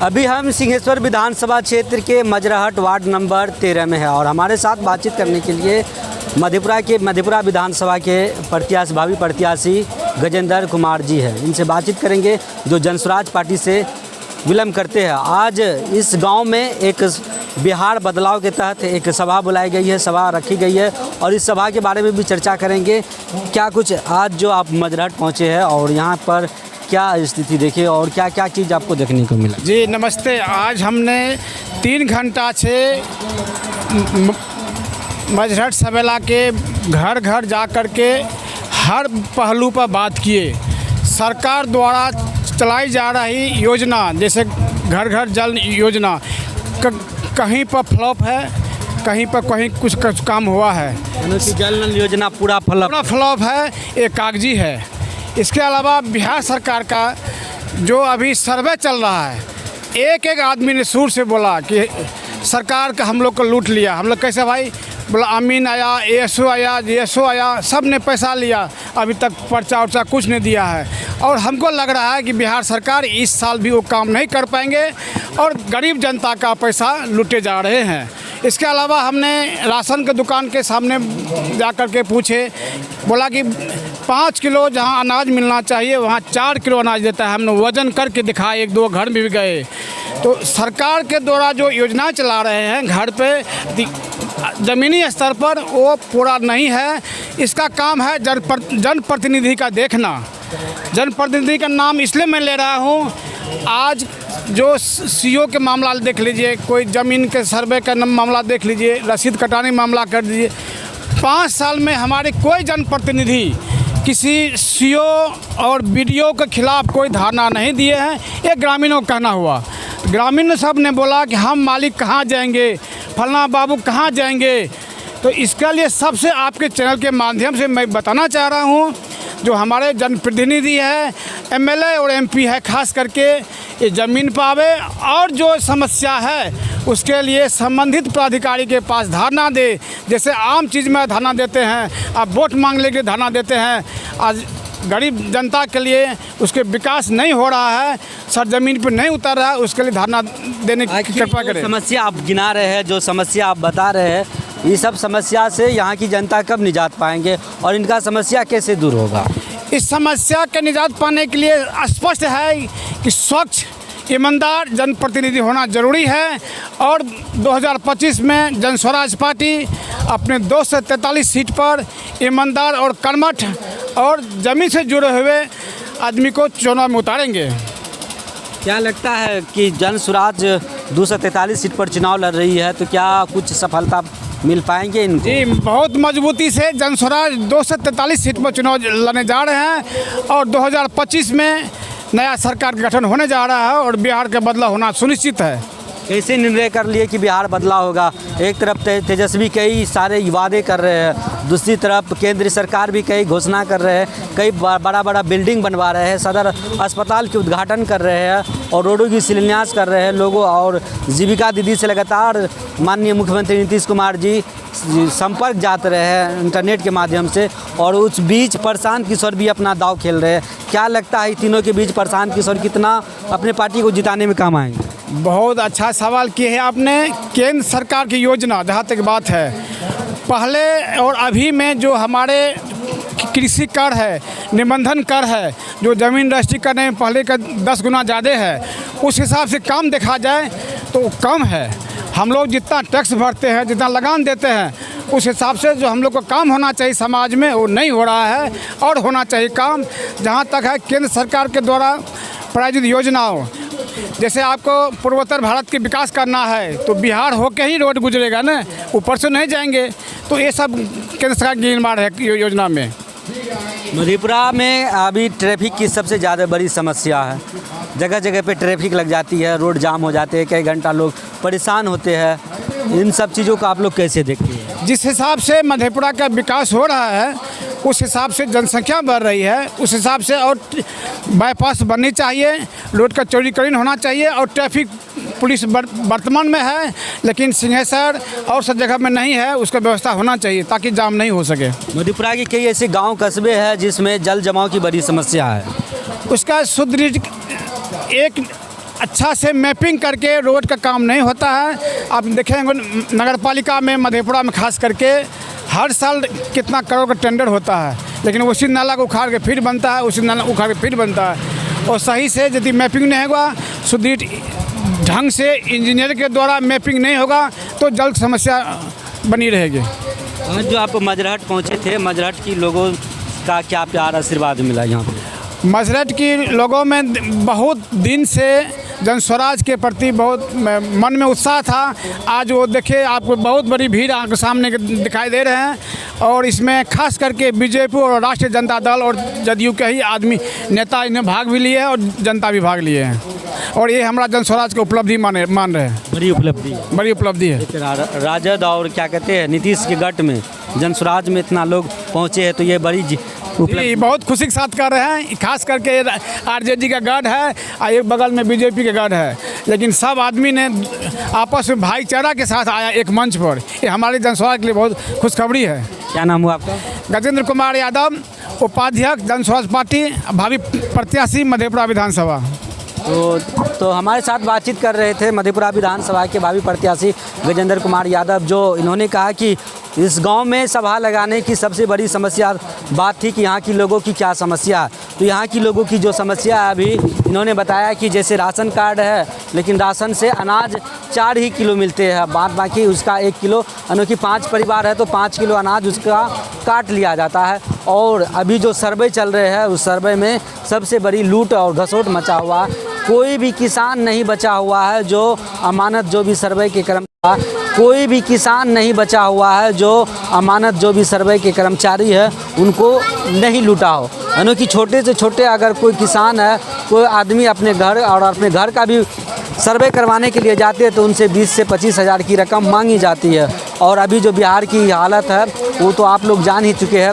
अभी हम सिंहेश्वर विधानसभा क्षेत्र के मजराहट वार्ड नंबर 13 में है और हमारे साथ बातचीत करने के लिए मधेपुरा विधानसभा के भावी प्रत्याशी गजेंद्र कुमार जी हैं। इनसे बातचीत करेंगे जो जनसुराज पार्टी से विलम्ब करते हैं। आज इस गांव में एक बिहार बदलाव के तहत एक सभा बुलाई गई है, सभा रखी गई है और इस सभा के बारे में भी चर्चा करेंगे। क्या कुछ आज जो आप मजराहट पहुँचे हैं और यहाँ पर क्या स्थिति देखी और क्या क्या चीज़ आपको देखने को मिला? जी नमस्ते। आज हमने 3 घंटा से मजराहट सवेला के घर घर जा कर के हर पहलू पर बात किए। सरकार द्वारा चलाई जा रही योजना जैसे घर घर जल योजना कहीं पर फ्लॉप है, कहीं पर कुछ काम हुआ है। जल नल योजना पूरा फ्लॉप है, ये कागजी है। इसके अलावा बिहार सरकार का जो अभी सर्वे चल रहा है, एक आदमी ने सुर से बोला कि सरकार का हम लोग को लूट लिया। हम लोग कैसे भाई? बोला अमीन आया, एएसओ आया, जीएसओ आया, सब ने पैसा लिया, अभी तक पर्चा उर्चा कुछ नहीं दिया है। और हमको लग रहा है कि बिहार सरकार इस साल भी वो काम नहीं कर पाएंगे और गरीब जनता का पैसा लूटे जा रहे हैं। इसके अलावा हमने राशन के दुकान के सामने जा कर के पूछे, बोला कि 5 किलो जहां अनाज मिलना चाहिए वहां 4 किलो अनाज देता है। हमने वजन करके दिखाया, 1-2 घर में भी गए। तो सरकार के द्वारा जो योजना चला रहे हैं घर पे ज़मीनी स्तर पर, वो पूरा नहीं है। इसका काम है जनप्रतिनिधि का देखना। जनप्रतिनिधि का नाम इसलिए मैं ले रहा हूँ, आज जो सीओ के मामला देख लीजिए, कोई ज़मीन के सर्वे का मामला देख लीजिए, रसीद कटाने मामला कर दीजिए। 5 साल में हमारे कोई जनप्रतिनिधि किसी सीओ और बीडीओ के खिलाफ कोई धारणा नहीं दिए हैं। ये ग्रामीणों का कहना हुआ। ग्रामीण सब ने बोला कि हम मालिक कहाँ जाएंगे, फलना बाबू कहाँ जाएंगे। तो इसके लिए सबसे आपके चैनल के माध्यम से मैं बताना चाह रहा हूँ, जो हमारे जनप्रतिनिधि है, एमएलए और एमपी है, खास करके ये ज़मीन पावे और जो समस्या है उसके लिए संबंधित प्राधिकारी के पास धारणा दे। जैसे आम चीज़ में धारणा देते हैं, आप वोट मांगने के लिए धारणा देते हैं, आज गरीब जनता के लिए उसके विकास नहीं हो रहा है, सरजमीन पर नहीं उतर रहा है, उसके लिए धारणा देने की कृपा करें। समस्या आप गिना रहे हैं, जो समस्या आप बता रहे हैं, ये सब समस्या से यहाँ की जनता कब निजात पाएंगे और इनका समस्या कैसे दूर होगा? इस समस्या के निजात पाने के लिए स्पष्ट है कि स्वच्छ ईमानदार जनप्रतिनिधि होना जरूरी है। और 2025 में जनस्वराज पार्टी अपने 243 सीट पर ईमानदार और कर्मठ और ज़मीन से जुड़े हुए आदमी को चुनाव में उतारेंगे। क्या लगता है कि जनसुराज 243 सीट पर चुनाव लड़ रही है, तो क्या कुछ सफलता मिल पाएंगे इनको? जी बहुत मजबूती से जनसुराज 243 सीट पर चुनाव लड़ने जा रहे हैं और 2025 में नया सरकार का गठन होने जा रहा है और बिहार का बदलाव होना सुनिश्चित है। कैसे निर्णय कर लिए कि बिहार बदलाव होगा? एक तरफ तेजस्वी कई सारे वादे कर रहे हैं, दूसरी तरफ केंद्र सरकार भी कई घोषणा कर रहे हैं, कई बड़ा बिल्डिंग बनवा रहे हैं, सदर अस्पताल के उद्घाटन कर रहे हैं और रोडों की शिलान्यास कर रहे हैं लोगों। और जीविका दीदी से लगातार माननीय मुख्यमंत्री नीतीश कुमार जी संपर्क जाते रहे हैं इंटरनेट के माध्यम से, और उस बीच प्रशांत किशोर भी अपना दांव खेल रहे हैं। क्या लगता है तीनों के बीच प्रशांत किशोर कितना अपने पार्टी को जिताने में काम आएंगे? बहुत अच्छा सवाल किए हैं आपने। केंद्र सरकार की योजना जहाँ तक बात है, पहले और अभी में जो हमारे कृषि कर है, निबंधन कर है, जो ज़मीन रजिस्ट्री करने में पहले का 10 गुना ज़्यादा है, उस हिसाब से काम देखा जाए तो कम है। हम लोग जितना टैक्स भरते हैं, जितना लगान देते हैं, उस हिसाब से जो हम लोग को काम होना चाहिए समाज में वो नहीं हो रहा है और होना चाहिए काम। जहाँ तक है केंद्र सरकार के द्वारा प्रायोजित योजनाओं, जैसे आपको पूर्वोत्तर भारत के विकास करना है तो बिहार होके ही रोड गुजरेगा ना, ऊपर से नहीं जाएंगे। तो ये सब केंद्र सरकार की निर्माण है योजना में। मधेपुरा में अभी ट्रैफिक की सबसे ज़्यादा बड़ी समस्या है। जगह जगह पे ट्रैफिक लग जाती है, रोड जाम हो जाते हैं, कई घंटा लोग परेशान होते हैं। इन सब चीज़ों को आप लोग कैसे देखते हैं? जिस हिसाब से मधेपुरा का विकास हो रहा है, उस हिसाब से जनसंख्या बढ़ रही है, उस हिसाब से और बाईपास बननी चाहिए, रोड का चौड़ीकरण होना चाहिए। और ट्रैफिक पुलिस वर्तमान में है, लेकिन सिंहेश्वर और सब जगह में नहीं है, उसका व्यवस्था होना चाहिए ताकि जाम नहीं हो सके। मधेपुरा के कई ऐसे गांव कस्बे हैं जिसमें जल जमाव की बड़ी समस्या है। उसका सुदृढ़ एक अच्छा से मैपिंग करके रोड का काम नहीं होता है। आप देखेंगे नगर पालिका में, मधेपुरा में खास करके हर साल कितना करोड़ का टेंडर होता है, लेकिन उसी नाला को उखाड़ के फिर बनता है, उसी नाला उखाड़ के फिर बनता है। और सही से यदि मैपिंग नहीं होगा, सुदृढ़ ढंग से इंजीनियर के द्वारा मैपिंग नहीं होगा तो जल्द समस्या बनी रहेगी। आज जो आप मजरहट पहुँचे थे, मजरहट की लोगों का क्या प्यार आशीर्वाद मिला यहाँ पर? मजरहट की लोगों में बहुत दिन से जन स्वराज के प्रति बहुत मन में उत्साह था। आज वो देखिए, आपको बहुत बड़ी भीड़ आपके सामने दिखाई दे रहे हैं, और इसमें खास करके बीजेपी और राष्ट्रीय जनता दल और जदयू के ही आदमी नेता इन्हें भाग भी लिए हैं और जनता भी भाग लिए हैं, और ये हमारा जन स्वराज की उपलब्धि मान रहे हैं। बड़ी उपलब्धि, बड़ी उपलब्धि है। राजद और क्या कहते हैं नीतीश के गठ में जन स्वराज में इतना लोग पहुँचे हैं, तो ये बड़ी ये बहुत खुशी के साथ कर रहे हैं। खास करके आरजेडी का गढ़ है और एक बगल में बीजेपी का गढ़ है, लेकिन सब आदमी ने आपस में भाईचारा के साथ आया एक मंच पर। ये हमारे जनस्वराज के लिए बहुत खुशखबरी है। क्या नाम हुआ आपका? गजेंद्र कुमार यादव, उपाध्यक्ष जनस्वराज पार्टी, भावी प्रत्याशी मधेपुरा विधानसभा। तो हमारे साथ बातचीत कर रहे थे मधेपुरा विधानसभा के भावी प्रत्याशी गजेंद्र कुमार यादव, जो इन्होंने कहा कि इस गांव में सभा लगाने की सबसे बड़ी समस्या बात थी कि यहाँ की लोगों की क्या समस्या है। तो यहाँ की लोगों की जो समस्या है, अभी इन्होंने बताया कि जैसे राशन कार्ड है, लेकिन राशन से अनाज 4 ही किलो मिलते हैं, बाकी उसका 1 किलो, अनोखी 5 परिवार है तो 5 किलो अनाज उसका काट लिया जाता है। और अभी जो सर्वे चल रहे हैं, उस सर्वे में सबसे बड़ी लूट और घसोट मचा हुआ है। कोई भी किसान नहीं बचा हुआ है जो अमानत, जो भी सर्वे के कोई भी किसान नहीं बचा हुआ है जो अमानत, जो भी सर्वे के कर्मचारी है उनको नहीं लूटा हो। यानी कि छोटे से छोटे अगर कोई किसान है, कोई आदमी अपने घर और अपने घर का भी सर्वे करवाने के लिए जाते हैं तो उनसे 20 से 25 हज़ार की रकम मांगी जाती है। और अभी जो बिहार की हालत है वो तो आप लोग जान ही चुके हैं।